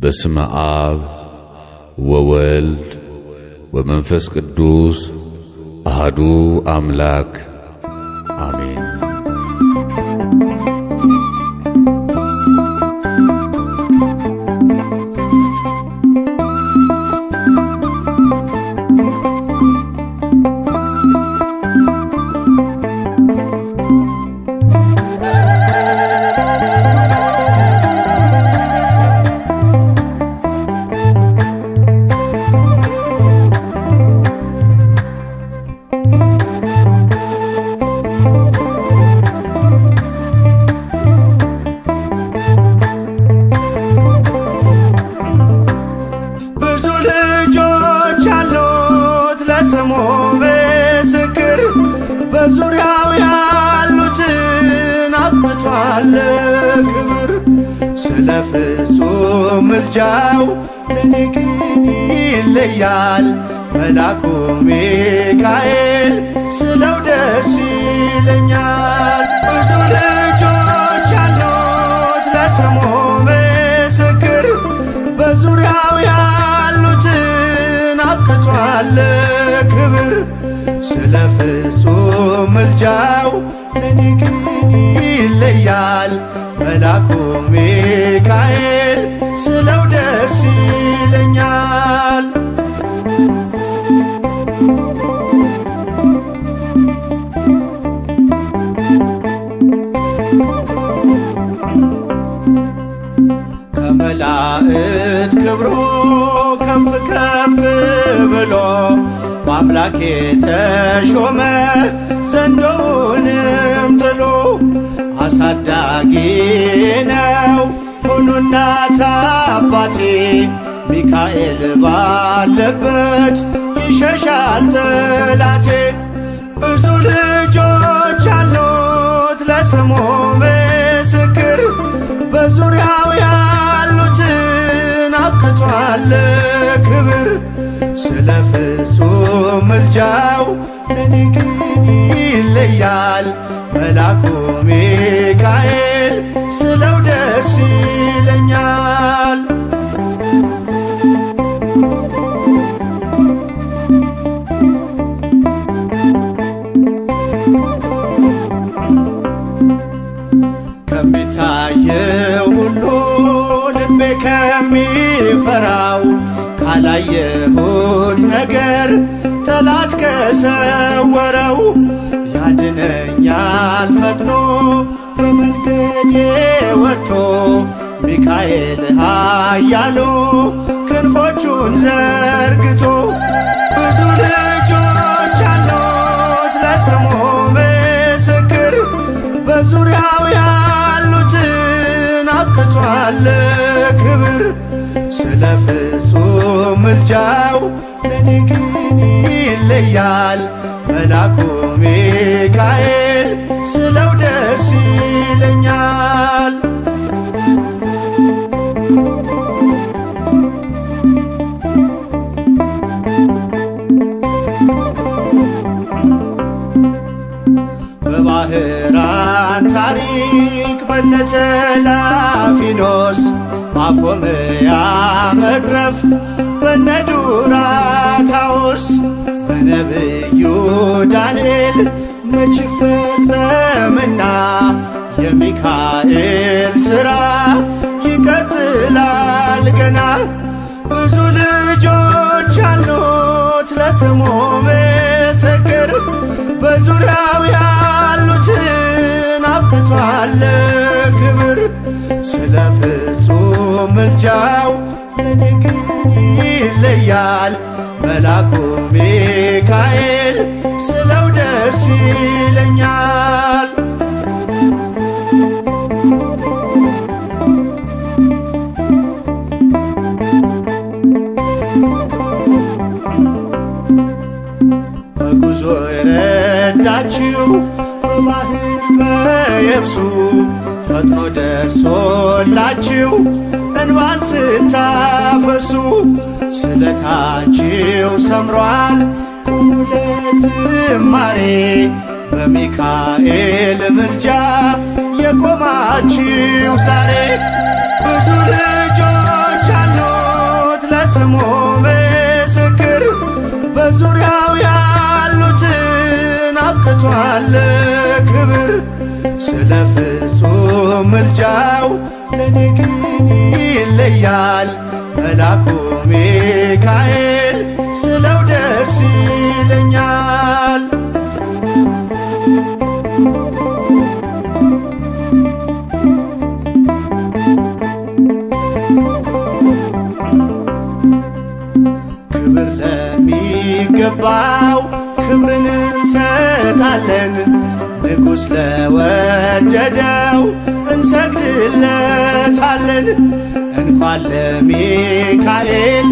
በስመ አብ ወወልድ ወመንፈስ ቅዱስ አሐዱ አምላክ አሜን። ስሙ ምስክር በዙሪያው ያሉትን አብቅቷል ክብር። ስለ ፍጹም ምልጃው ለኔ ግን ይለያል መልአኩ ሚካኤል ስለው ደስ ይለኛል። ብዙ ልጆች ያሉት ለስሙ ምስክር በዙሪያው ያሉትን አብቅቷል ክብር። ስለ ፍጹም ምልጃው ለኔ ግን ይለያል መልአኩ ሚካኤል ስለው ደስ ይለኛል። ከመላእክት ክብሩ ከፍ ከፍ ብሎ በአምላክ የተሾመ ዘንዶውንም ጥሎ አሳዳጊ ነው ሆኖ እናት አባቴ። ሚካኤል ባለበት ይሸሻል ጠላቴ። ብዙ ልጆች አሉት ለስሙ ምስክር በዙሪያው ያሉትን አብቅቷል ክብር። ስለ ፍጹም ምልጃው ለኔ ግን ይለያል መልአኩ ሚካኤል ስለው ደስ ይለኛል። ከሚታየው ሁሉ ልቤ ከሚፈራው ካላየሁት ነገር ጠላት ከሰወረው ያድነኛል ፈጥኖ በመንገዴ ወጥቶ ሚካኤል ኃያሉ ክንፎቹን ዘርግቶ። ብዙ ልጆች አሉት ለስሙ ምስክር በዙሪያው ያሉትን አብቅቷል ክብር። ስለ ፍጹም ምልጃው ለኔ ግን ይለያል መልአኩ ሚካኤል ስለው ደስ ይለኛል። በባህራን ታሪክ በነተላፊኖስ ባፎምያ መትረፍ በነዱራታውስ በነብዩ ዳንኤል መች ፈጸምና የሚካኤል ሥራ ይቀጥላል ገና። ብዙ ልጆች አሉት ለስሙ ምስክር በዙሪያው ያሉትን አብቅቷል ክብር። ስለ ፍጹም ምልጃው ለኔ ግን ይለያል መልአኩ ሚካኤል ስለው ደስ ይለኛል። በጉዞ የረዳችው በባህር በየብሱ ፈጥኖ ደርሶላችሁ እንባን ስታፈሱ ስለታችሁ ሰምሯል ቁሙ ለዝማሬ በሚካኤል ምልጃ የቆማችሁ ዛሬ። ብዙ ልጆች አሉ ለስሙ ምስክር በዙሪያው ያሉትን አብቅቷል ክብር። ስለ ፍጹም ምልጃው ለኔ ግን ይለያል መልአኩ ሚካኤል ስለው ደስ ይለኛል። ክብር ለሚገባው ክብርን እንሰጣለን፣ ንጉሥ ለወደደው እንሰግድለታለን። እንኳን ለሚካኤል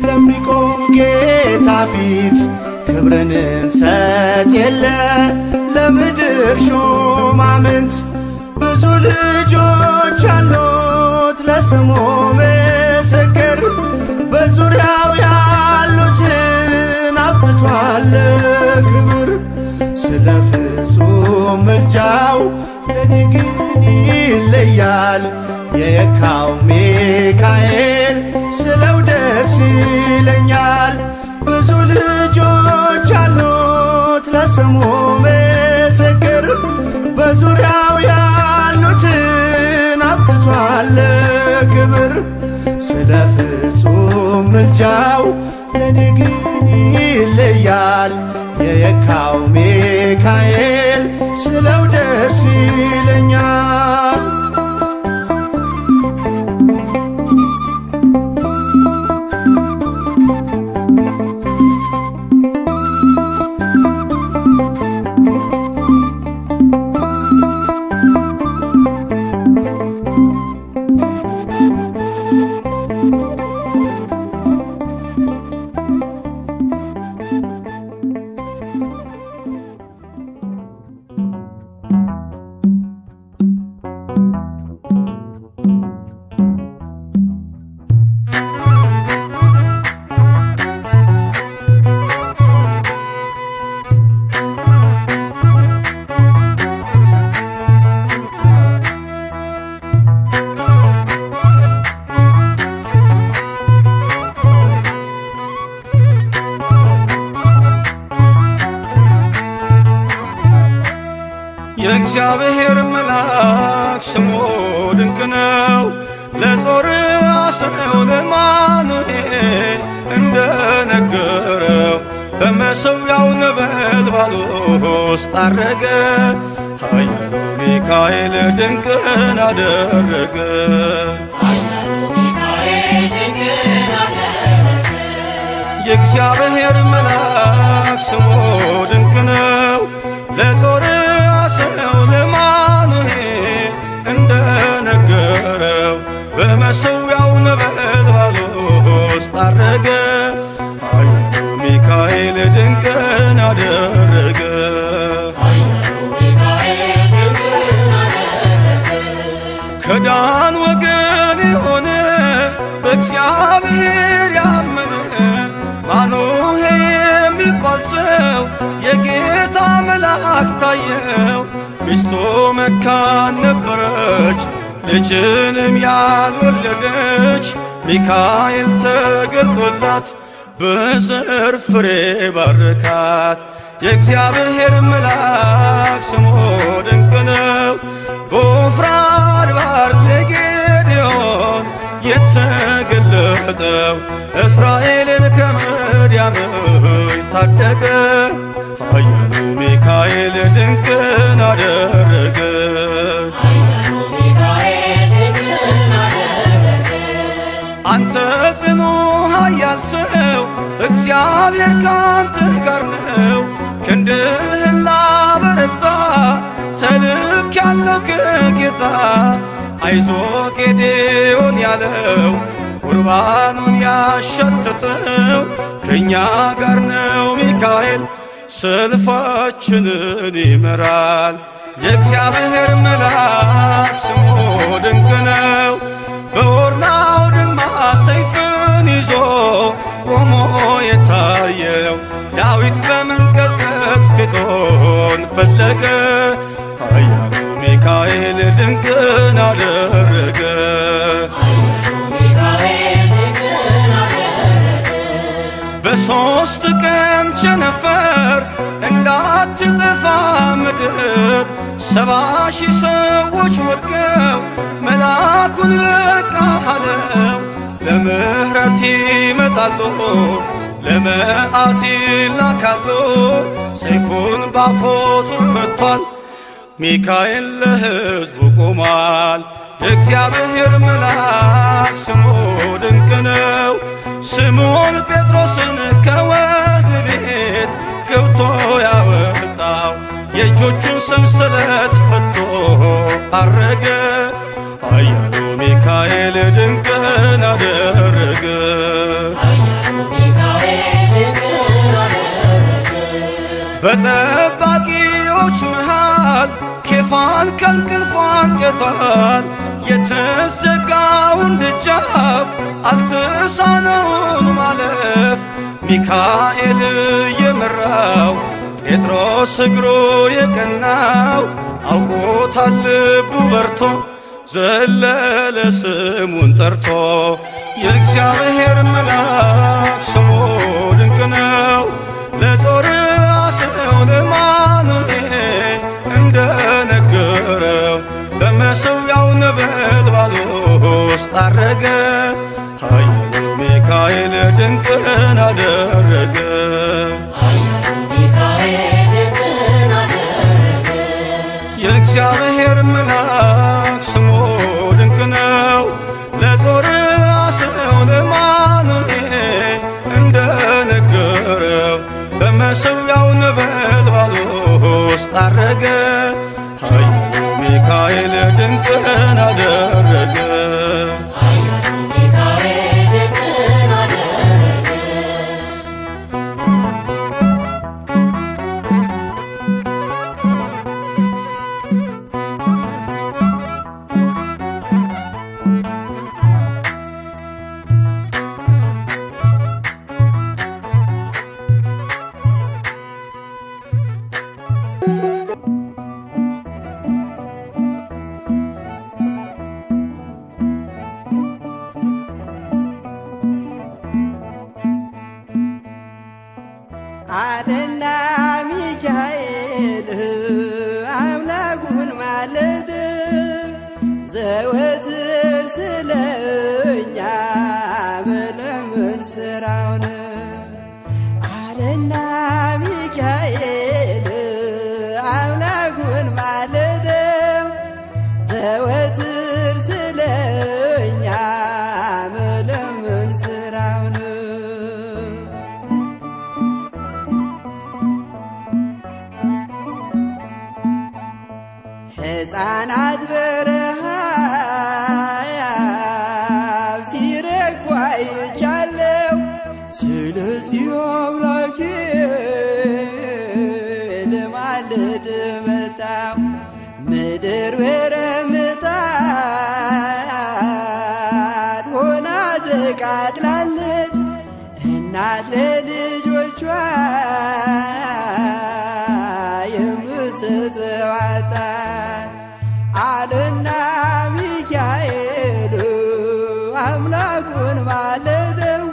ለሚቆም ጌታ ፊት ክብርን እንሰጥ የለ ለምድር ሹማምንት። ብዙ ልጆች አሉት ለስሙ ምስክር በዙሪያው ያሉትን አብቅቷል ክብር። ስለ ፍጹም ምልጃው ለኔ ግን ይለያል የየካው ሚካኤል ስለው ደስ ይለኛል። ብዙ ልጆች አሉት ለስሙ ምስክር በዙሪያው ያሉትን አብቅቷል ክብር። ስለ ፍጹም ምልጃው ለኔ ግን ይለያል የየካው ሚካኤል ስለው ደስ ይለኛል። የእግዚአብሔር መልአክ ስሙ ድንቅ ነው። ለጦር አስረው ለማኑኤል እንደነገረው በመሠዊያው ነበልባል ውስጥ አረገ። ኃያሉ ሚካኤል ድንቅን አደረገ። የእግዚአብሔር መልአክ ስሙ ድንቅ ነው። ለጦር አስረው ለማኑኤል እንደነገረው በመሠዊያው ነበልባል ውስጥ አረገ። ኃያሉ ሚካኤል ድንቅን አደረገ። ከዳን ወገን የሆነ በእግዚአብሔር ያመነ ማኑሄ የሚባል ሰው የጌታ መልአክ ታየው። ሚስቱ መካን ነበረች፣ ልጅንም ያልወለደች። ሚካኤል ተገልጦላት በዘር ፍሬ ባረካት። የእግዚአብሔር መልአክ ስሙ ድንቅ ነው። በዖፍራ አድባር ለጌዴዎን የተገለጠው እስራኤልን ከምድያም ታደገ። ኃያሉ ሚካኤል ድንቅን አደረገ። አንተ ጽኑ ኃያል ሰው እግዚአብሔር ካንተ ጋር ነው። ክንድህን ላበረታ ተልኬአለሁ ከጌታ። አይዞ ጌዴዎን ያለው ቁርባኑን ያሸተተው ከእኛ ጋር ነው ሚካኤል ሰልፋችንን ይመራል። የእግዚአብሔር መልአክ ስሙ ድንቅ ነው። በኦርናው ድማ ሰይፍን ይዞ ቆሞ የታየው ዳዊት በመንቀጥቀጥ ፊቶን ፈለገ። ኃያሉ ሚካኤል ድንቅን አደረገ። በሦስት ቀን ቸነፈር እንዳትጠፋ ምድር 70,000 ሰዎች ወድቀው መልአኩን በቃ አለው። ለምሕረት ይመጣሉ ለመዓት ይላካሉ ሰይፉን ባፎቱ ከቷል ሚካኤል ለሕዝቡ ቆሟል። የእግዚአብሔር መልአክ ስሙ ድንቅ ነው። ስምዖን ጴጥሮስን ከወህኒ ቤት ገብቶ ያወጣው የእጆቹን ሰንሰለት ፈቶ አረገ። ኃያሉ ሚካኤል ድንቅን አደረገ። በጠባቂዎች መሃል ኬፋን ከእንቅልፉ አንቅቷል። የተዘጋውን ደጃፍ አልተሳነውን ማለፍ ሚካኤል የመራው ጴጥሮስ እግሩ የቀናው አውቆታል ልቡ በርቶ ዘለለ ስሙን ጠርቶ። የእግዚአብሔር መልአክ ስሙ ድንቅ ነው። ለጦር አስረው ለማኑኤል እንደነገረው በመሠዊያው ነበልባል ውስጥ አረገ። ኃያሉ ሚካኤል ድንቅን አደረገ። የእግዚአብሔር መልአክ ስሙ ድንቅ ነው። ለጦር አስረው ለማኑኤል እንደነገረው በመሠዊያው ነበልባል ውስጥ አረገ። ኃያሉ ሚካኤል ድንቅን አደረገ። አደና ሚካኤል አምላኩን ማለድ ዘወትር ስለኛ በለምን ስራውን አደና ሚካኤል አምላኩን ማለድ ዘወትር ስለኛ በለምን ስራውን ሕፃናት በረሃብ ሲረግፉ አይቻለው። ስለዚህ አምላኬ ልማልድ መጣሁ። ምድር በረምጣድ ሆና ተቃጥላለች። እናት ለልጆቿ የምትሰጠው አጣ አለና ሚካኤል አምላኩን ማለደው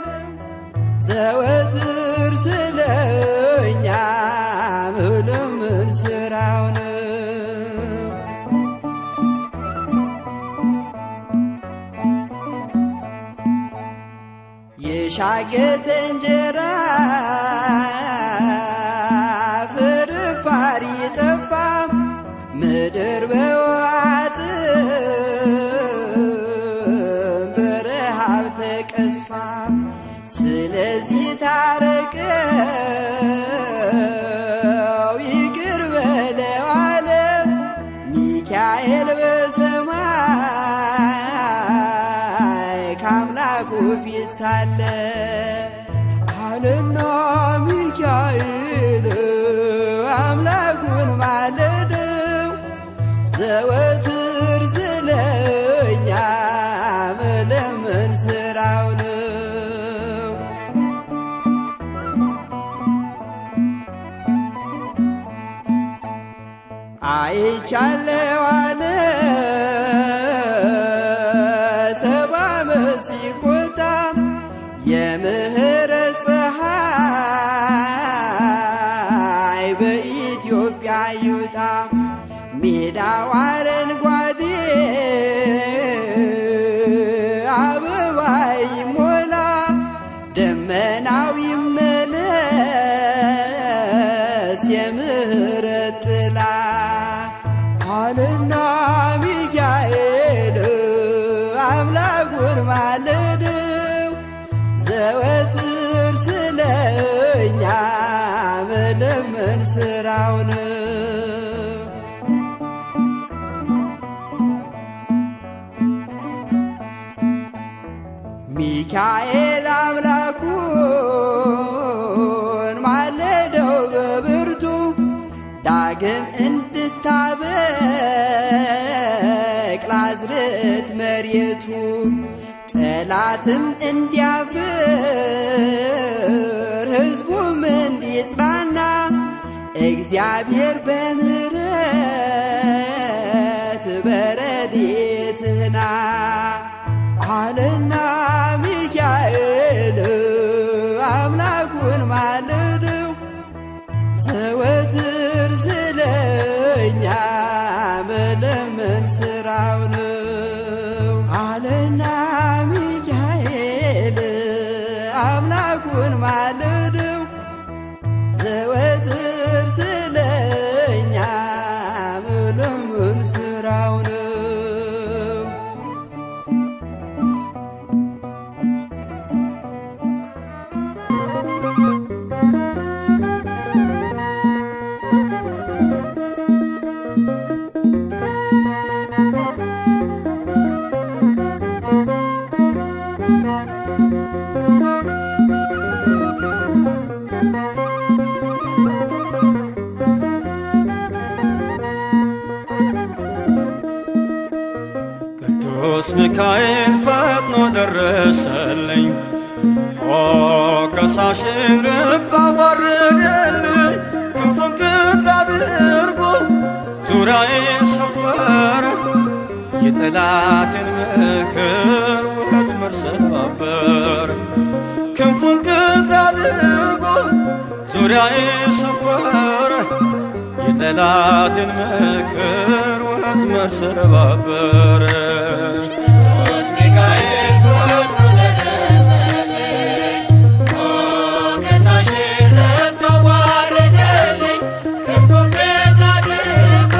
ዘወትር ስለኛ ምልምን ስራው ነው። የሻገተ እንጀራ ፍርፋሪ ጠፋ ምድር በዋጥም በረሃብ ተቀስፋ። ስለዚህ ታረቀው ይቅር በለው አለ ሚካኤል በሰማይ ከአምላኩ ፊት ሳለ አለና ሚካኤል አምላኩን ማለደው ዘወትር ስለኛ መለመን ስራው ነው። አይቻለው አለ 70 ዓመት ሲቆጣ የምህረት ፀሐይ ሚካኤል አምላኩን ማለደው በብርቱ ዳግም እንድታበቅል አዝርዕት መሬቱ ጠላትም እንዲያፍር ሕዝቡም እንዲጽናና እግዚአብሔር በምሕረት በረድኤትህና አለና ሚካኤል አምላኩን ማለደው ዘወትር ስለኛ መለመን ስራው ነው አለና ሚካኤል አምላኩን ማለደው ዘወትር ስለኛ መለመን ስራው ነው። ቅዱስ ሚካኤል ፈጥኖ ደረሰልኝ ከሳሽን ርግብ አዋረደልኝ ክንፉን ቅጥር አድርጎ ዙሪያዬን ሰፈረ የጠላቴን ምክር ወጥመድ ሰባበረ ክንፉን ቅጥር አድርጎ ዙሪያዬን ሰፈረ የጠላቴን ምክር ወጥመድ ሰባበረ ቅዱስ ሚካኤል ፈጥኖ ደረሰልኝ ከሳሽን ርግብ አዋረደልኝ ክንፉን ቅጥር አድርጎ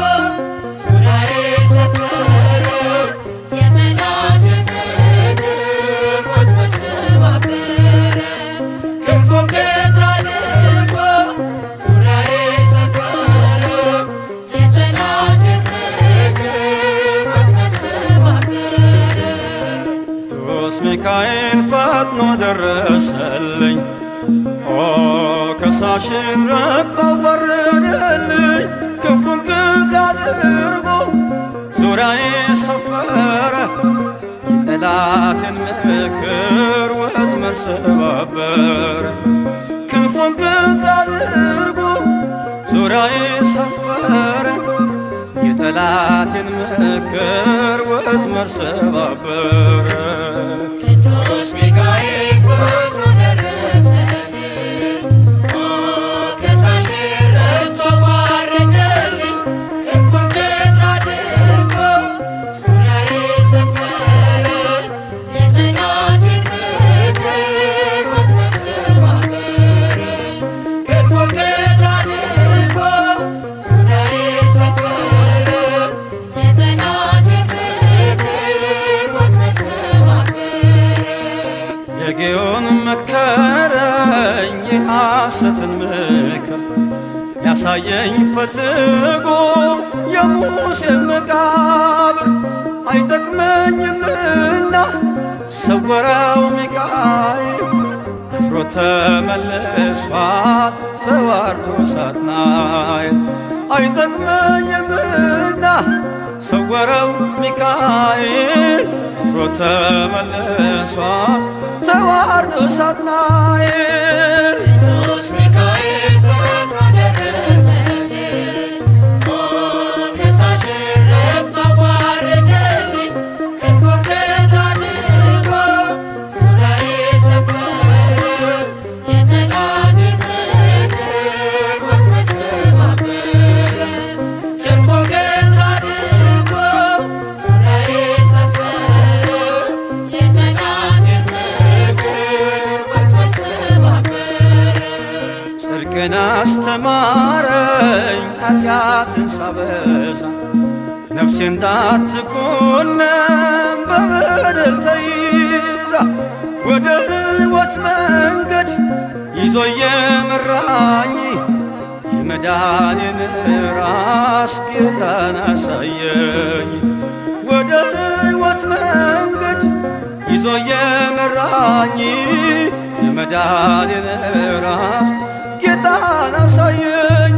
ዙሪያዬን ሰፈረ የጠላቴን ምክር ወጥመድ ሰባበረ ክንፉን ቅጥር አድርጎ ዙሪያዬን ሰፈረ የጠላቴን ምክር ወጥመድ ሰባበረ ቅዱስ ሚካኤል ፈጥኖ ደረሰልኝ ከሳሽን ርግብ አዋረደልኝ ክንፉን ቅጥር አድርጎ ዙሪያዬን ሰፈረ የጠላቴን ምክር ወጥመድ ሰባበረ ክንፉን ቅጥር አድርጎ ዙሪያዬን ሰፈረ የጠላቴን ምክር ወጥመድ ሰባበረ ቅዱስ ሚካኤል ፈጥኖ ደረሰልኝ ከሳሽን ርግብ አዋረደልኝ ክንፉን ቅጥር አድርጎ ዙሪያዬን ሰፈረ የጠላቴን ምክር ወጥመድ ሰባበረ ክንፉን ቅጥር አድርጎ ዙሪያዬን ሰፈረ የጠላቴን ምክር ወጥመድ ሰባበረ የጌዮን መከረኝ የሐሰትን ምክር ያሳየኝ ፈልጎ የሙሴን መቃብር አይጠቅመኝምና ሰወረው ሚካኤል አፍሮ ተመልሷል ተዋርዶ ሳጥናኤል አይጠቅመኝምና ሰወረው ሚካኤል አፍሮ ተመልሷል ተዋርዶ ሳጥናኤል ቅዱስ ሚካኤል ፈጥኖ ደረሰልኝ ከሳሽን ርግብ አዋረደልኝ ክንፉን ቅጥር አድርጎ ዙሪያዬን ሰፈረ የጠላቴን ምክር ወጥመድ ሰባበረ ክንፉን ቅጥር አድርጎ ዙሪያዬን ሰፈረ የጠላቴን ምክር ወጥመድ ሰባበረ ጽድቅን አስተማረኝ ኃጢአትን ሳበዛ ነፍሴ እንዳትኮነን በበደል ተይዛ ወደ ሕይወት መንገድ ይዞ የመራኝ የመዳኔን ራስ ጌታን አሳየኝ ወደ ሕይወት መንገድ ይዞ የመራኝ የመዳኔን ራስ ጌታን አሳየኝ።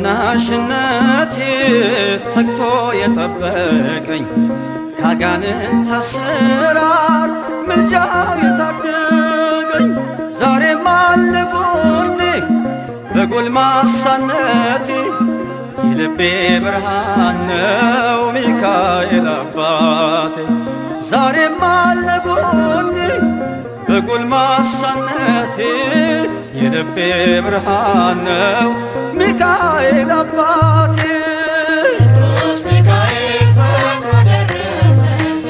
ታናሽነቴ ተግቶ የጠበቀኝ ካጋንንት አሰራር ምልጃው የታደገኝ ዛሬም አለ ጎኔ በጎልማሳነቴ የልቤ ብርሃን ነው ሚካኤል አባቴ። ዛሬም አለ ጎኔ በጎልማሳነቴ የልቤ ብርሃን ነው ሚካኤል አባቴ። ቅዱስ ሚካኤል ፈጥኖ ደረሰልኝ፣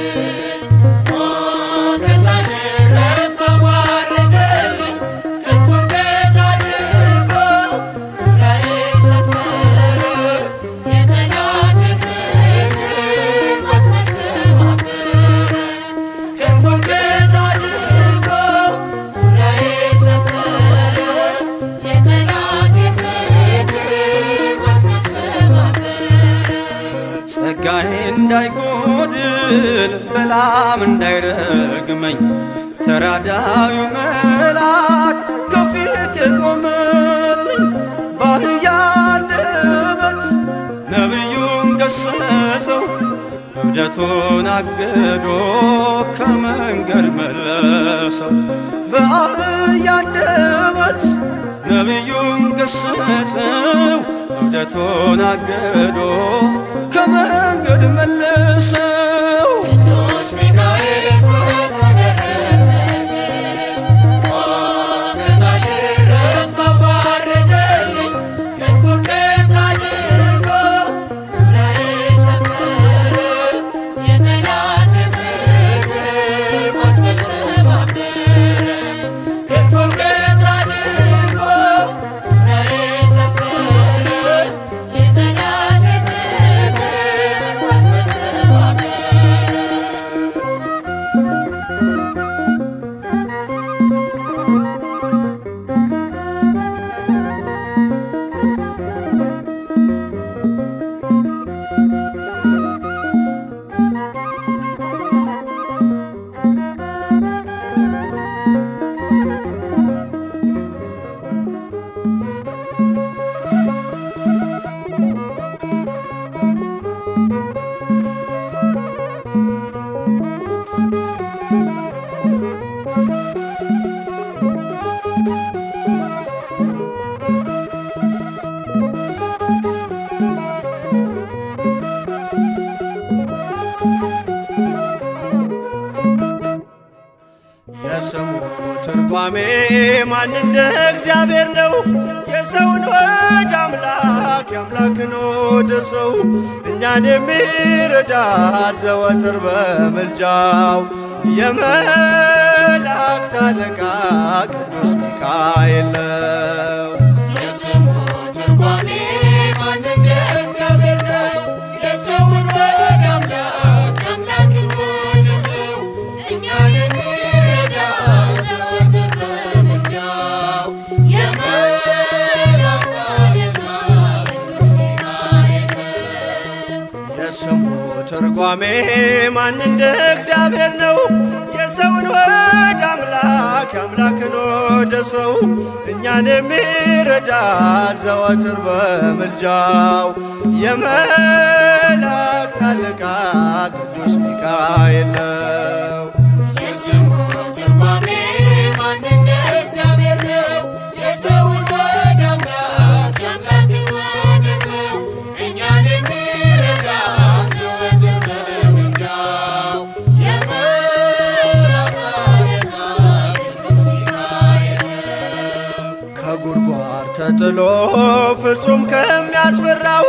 ሞገሳሽ ረድቶ ዋረደልኝ። ክንፉን ገት አድርጎ ዙሪያዬን ሰፈረ፣ የጠላቴን ምክር ወጥመድ ሰባበረ። ክንፉን ገት አድርጎ ዙሪያዬን ሰፈረ፣ የጠላቴን ጸጋዬ እንዳይጎድል በላም እንዳይረግመኝ ተራዳዩ መልአክ ከፊት የቆመልኝ በአህያ አንደበት ነቢዩን ገሰጸው እብደቱን አግዶ ከመንገድ መለሰው። በአህያ አንደበት ነቢዩን ገሰጸው እብደቱን አግዶ ከመንገድ መለሰው። ቅዱስ ሚካኤል ፈጥኖ ደረሰልኝ፣ ሞገሳሽ ረድቶ ዋረደልኝ። ክንፉን ገት አድርጎ ዙሪያዬን ሰፈረ፣ የጠላቴን ምክር ወጥመድ ሰባበረ። ክንፉን ገት አድርጎ ዙሪያዬን ሰፈረ፣ የጠላቴን ምክር ወጥመድ ሰባበረ። የስሙ ትርጓሜ ማን እንደ እግዚአብሔር ነው? የሰውን ወደ አምላክ የአምላክን ወደ ሰው እኛን የሚረዳ ዘወትር በምልጃው የመላእክት አለቃ ቅዱስ ሚካኤል ነው። የስሙ ትርጓሜ ማን እንደ እግዚአብሔር ነው? የሰውን ወደ አምላክ የአምላክን ወደ ሰው እኛን የሚረዳ ዘወትር በምልጃው የመላእክት አለቃ ቅዱስ ሚካኤል ነው። የስሙ ትርጓሜ ማን እንደ እግዚአብሔር ነው? የሰውን ወደ አምላክ የአምላክን ወደ ሰው እኛን የሚረዳ ዘወትር በምልጃው የመላእክት አለቃ ቅዱስ ሚካኤል ነው። የስሙ ትርጓሜ ማን እንደ እግዚአብሔር ነው? የሰውን ወደ አምላክ የአምላክን ወደ ሰው እኛን የሚረዳ ዘወትር በምልጃው የመላእክት አለቃ ቅዱስ ሚካኤል ነው። ከጉድጓድ ተጥሎ ጥሎ ፍጹም ከሚያስፈራው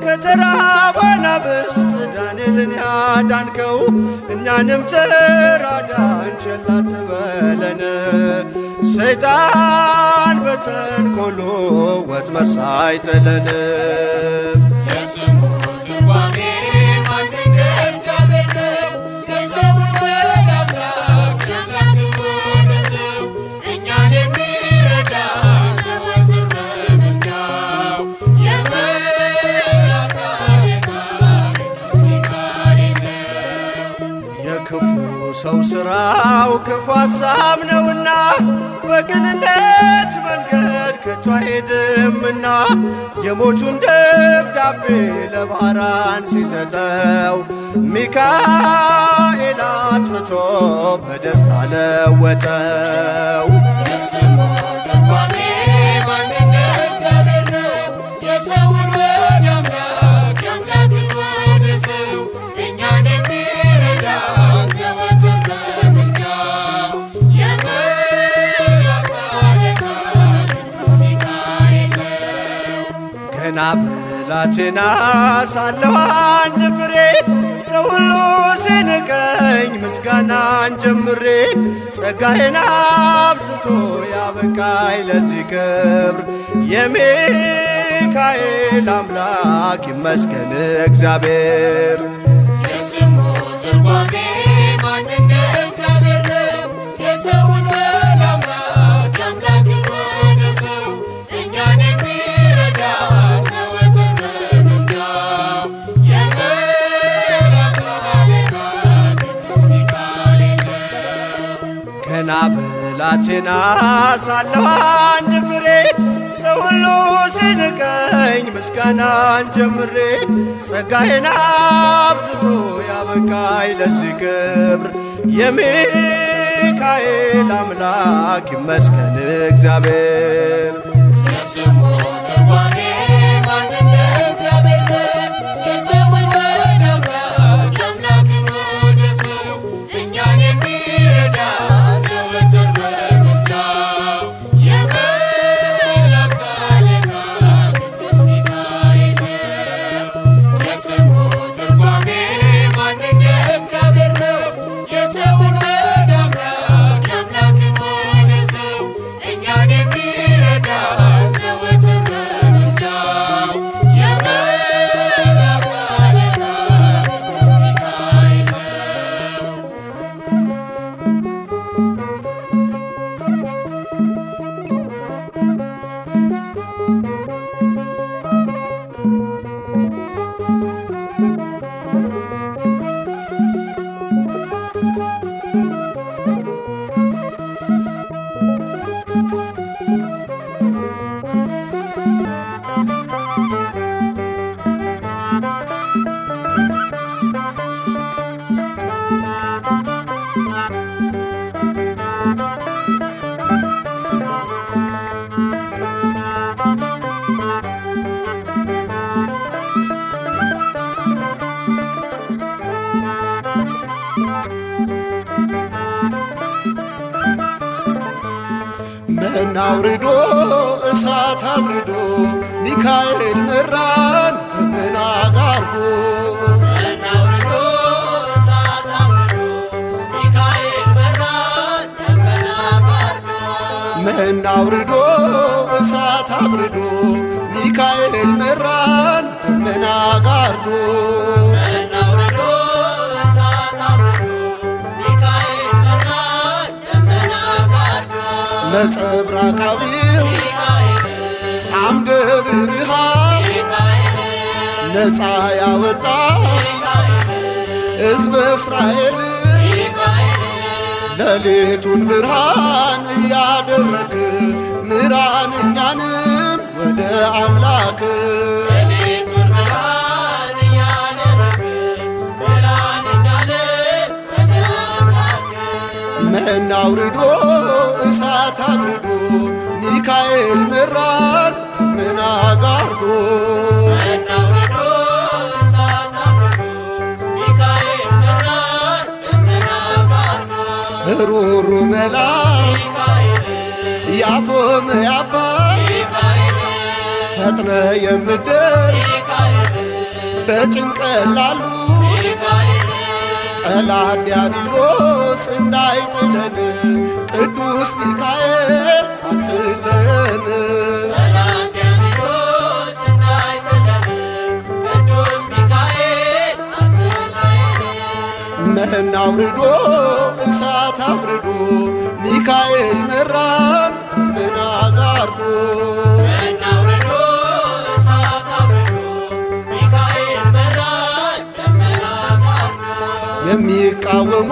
ከተራቡ አናብስት ዳንኤልን ያዳንከው እኛንም ተራዳን ቸል አትበለን። ሰይጣን በተንኰሉ ወጥመድ ሳይጥለን የስሙ ትርጓሜ ማን እንደ እግዚአብሔር ነው? የሰውን ወደ አምላክ የአምላክን ወደ ሰው እኛን የሚረዳ ዘወትር በምልጃው የመላእክት አለቃ ቅዱስ ሚካኤል ነው። የክፉ ሰው ሥራው ክፉ ሐሳብ ነውና በቅንነት መንገድ ከቶ አይሄድምና የሞቱን ደብዳቤ ለባህራን ሲሰጠው ሚካኤል አጥፍቶ በደስታ ለወጠው። የስሙ ትርጓሜ ማን እንደ እግዚአብሔር ነው? የሰውን ወደ አምላክ የአምላክን ወደ ሰው እኛን የሚረዳ ዘወትር በምልጃው የመላእክት አለቃ ቅዱስ ሚካኤል ነው። ገና ብላቴና ሳለሁ አንድ ፍሬ ሰው ሁሉ ሲንቀኝ ምስጋናን ጀምሬ ጸጋዬን አብዝቶ ያበቃኝ ለዚህ ክብር የሚካኤል አምላክ ይመስገን እግዚአብሔር። የስሙ ትርጓሜ ማን እንደ እግዚአብሔር ነው? የሰውን ወደ አምላክ የአምላክን ወደ ሰው እኛን የሚረዳ ዘወትር በምልጃው የመላእክት አለቃ ቅዱስ ሚካኤል ነው። ገና ብላቴና ሳለሁ አንድ ፍሬ ሰው ሁሉ ሲንቀኝ ምስጋናን ጀምሬ ጸጋዬን አብዝቶ ያበቃኝ ለዚህ ክብር የሚካኤል አምላክ ይመስገን እግዚአብሔር። የስሙ ትርጓሜ ማን እንደ እግዚአብሔር ነው? የሰውን ወደ አምላክ የአምላክን ወደ ሰው እኛን የሚረዳ ዘወትር በምልጃው የመላእክት አለቃ ቅዱስ ሚካኤል ነው። የስሙ ትርጓሜ ማን እንደ እግዚአብሔር ነው? የሰውን ወደ አምላክ የአምላክን ወደ ሰው እኛን የሚረዳ ዘወትር በምልጃው የመላእክት አለቃ ቅዱስ ሚካኤል ነው። መና አውርዶ እሳት አብርዶ ሚካኤል መራን ደመና ጋርዶ መና አውርዶ እሳት አብርዶ ሚካኤል መራን ደመና ጋርዶ መና አውርዶ እሳት አብርዶ ሚካኤል መራን ደመና ጋርዶ መና አውርዶ እሳት አብርዶ ሚካኤል መራን ደመና ጋርዶ ነጸብራቃቢው አምደ ብርሃን ነፃ ያወጣ ሕዝበ እስራኤል ሌሊቱን ብርሃን እያደረግ ምራን እኛንም ወደ አምላክ ሌሊቱን ብርሃን እያደረግ ምራን እኛንም ወደ አምላክ መና አውርዶ እሳት አብርዶ ሚካኤል መራን ደመና ጋርዶ መና አውርዶ እሳት አብርዶ ሚካኤል መራን ደመና ጋርዶ ሩሩ መላክ ያፎም ያባ ፈጥነ የምትደርስ በጭንቀት ላሉ ጠላት ዲያብሎስ እንዳይጥለን ቅዱስ ሚካኤል አትለን። መና አውርዶ እሳት አውርዶ ሚካኤል መራን ደመና ጋርዶ። የሚቃወሞ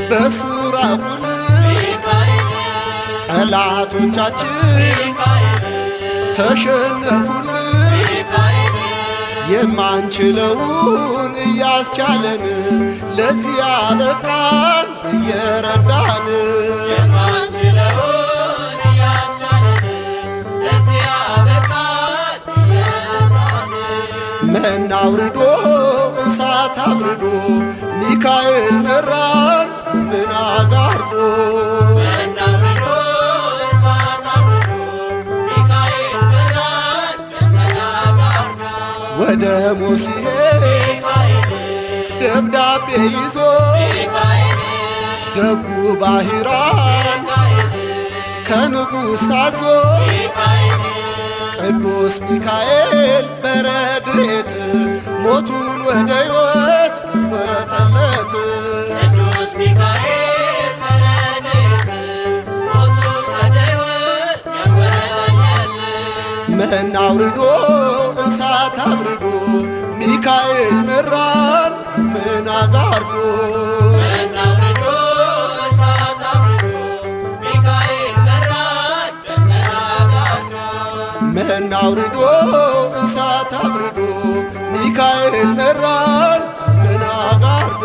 በሱራቁል ጠላቶቻችን ተሸነፉል። የማንችለውን እያስቻለን ለዚህ ያበቃን እየረዳን። መና አውርዶ እሳት አብርዶ ሚካኤል መራን ደመና ጋርዶ። ወደ ሙሴ ደብዳቤ ይዞ ደጉ ባሕራን ከንጉሥ ታዞ ቅዱስ ሚካኤል በረድኤት ሞቱን ወደ ሕይወት ለወጠለት። መና አውርዶ እሳት አብርዶ ሚካኤል መራን ደመና ጋርዶ። መና አውርዶ እሳት አብርዶ ሚካኤል መራን ደመና ጋርዶ።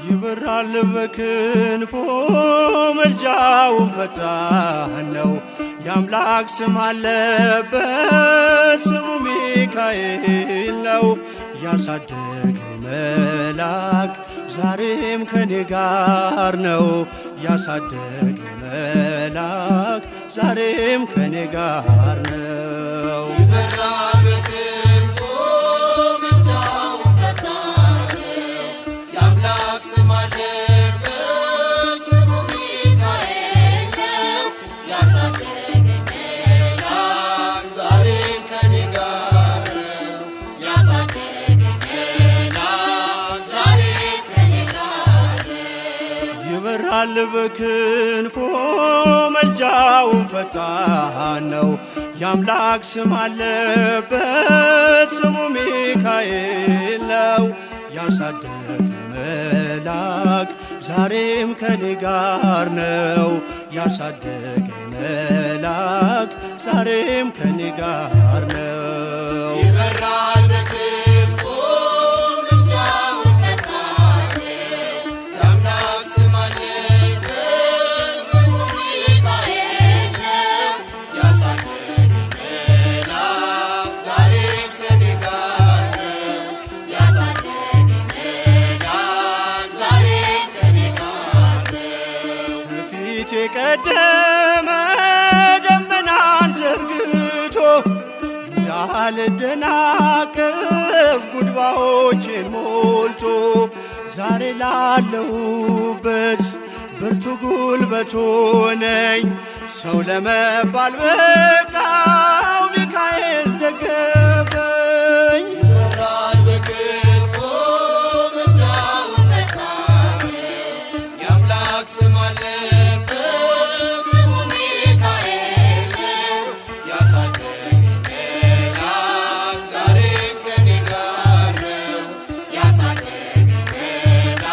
ይበራል በክንፎ መልጃውን ፈጣን ነው። የአምላክ ስም አለበት ስሙ ሚካኤል ነው። ያሳደገኝ መልአክ ዛሬም ከኔ ጋር ነው። ያሳደገኝ መልአክ ዛሬም ከኔ ጋር ነው። ይበራል በክንፎ መልጃውን ፈጣን ነው። የአምላክ ስም አለበት ስሙ ሚካኤል ነው። ያሳደገኝ መልአክ ዛሬም ከኔ ጋር ነው። ያሳደገኝ መልአክ ዛሬም ከኔ ጋር ነው። ይበራል በክንፎ መልጃውን ፈጣን የአምላክ ስም አለበት ስሙ ሚካኤል ነው። ያሳደገኝ መልአክ ዛሬም ከኔ ጋር ነው። ያሳደገኝ መልአክ ዛሬም ከኔ ጋር ነው። ከፊቴ ቀደመ ደመናን ዘርግቶ እንዳልደናቀፍ ጉድባዎቼን ሞልቶ ዛሬ ላለሁበት ብርቱ ጉልበት ሆነኝ። ሰው ለመባል በቃው ሚካኤል ደገፈኝ። ይበራል በክንፉ ምልጃውን ፈጣን የአምላክ ስም አለበት ስሙ ሚካኤል ያሳደገኝ መልአክ ዛሬም ከኔ ጋር ነው። ያሳደገኝ መልአክ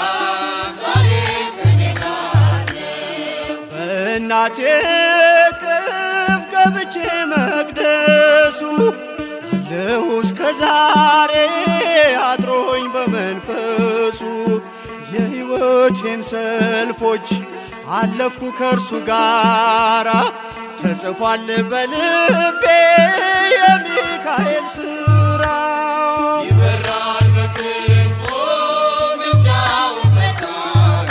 ዛሬም ከኔ ጋር ነው። በእናቴ እቅፍ ገብቼ መቅደሱ አለሁ እስከ ዛሬ አድሮኝ በመንፈሱ የሕይወቴን ሰልፎች አለፍኩ ከእርሱ ጋራ ተጽፏል በልቤ የሚካኤል ሥራ። ይበራል በክንፉ ምልጃውን ፈጣን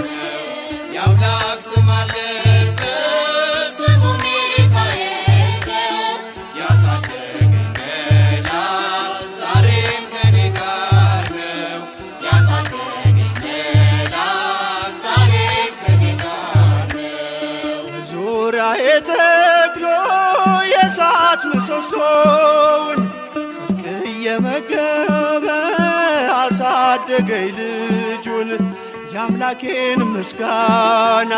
የአምላክ ስም አለበት ስሙ ሚካኤል ያሳደገኝ መልአክ ዛሬም ከኔ ጋር ነው። ያሳደገኝ መልአክ ዛሬም ከኔ ጋር ነው። ዙሪያዬ ተክሎ የእሳት ምሰሶውን ጽድቅ እየመገበ አሳደገኝ ልጁን። የአምላኬን ምስጋና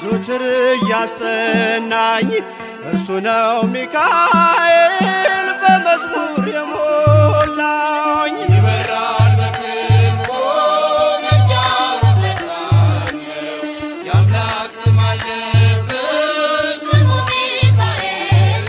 ዞትር እያስጠናኝ እርሱ ነው ሚካኤል በመዝሙር የሞላኝ። ይበራል በክንፉ ምልጃውን ፈጣን የአምላክ ስም አለበት ስሙ ሚካኤል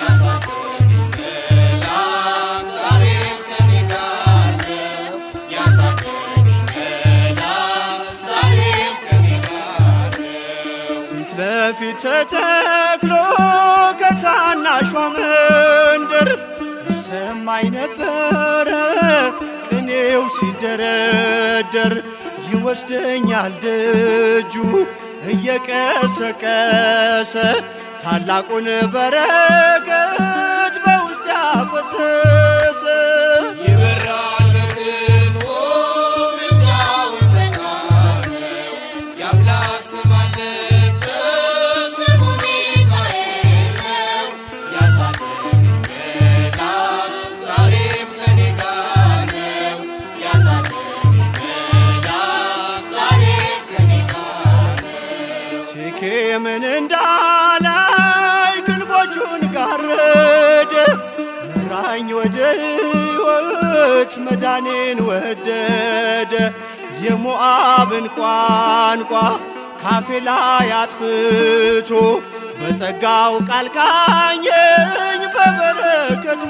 ያሳደገኝ መልአክ ዛሬም ከኔ ጋር ነው። ያሳደገኝ መልአክ ዛሬም ከኔ ጋር ነው። ፊት ለፊት ተተክሎ ከታናሿ መንደር ይሰማኝ ነበረ ቅኔው ሲደረደር። ይወስደኛል ደጁ እየቀሰቀሰ ታላቁን በረከት በውስጥ ያፈሰሰ። ይበራል በክንፉ ምልጃውን ፈጣን የአምላክ ስም አለበት ስሙ ሚካኤል ያሳደገኝ መልአክ ዛሬም ከኔ ጋር ነው። ያሳደገኝ መልአክ ዛሬም ከኔ ጋር ነው። ሴኬምን እንዳላይ ክንፎቹን ጋረደ መራኝ ወደ ሕይወት መዳኔን ወደደ። የሞዓብን ቋንቋ ካፌ ላይ አጥፍቶ በጸጋው ቃል ቃኘኝ በበረከት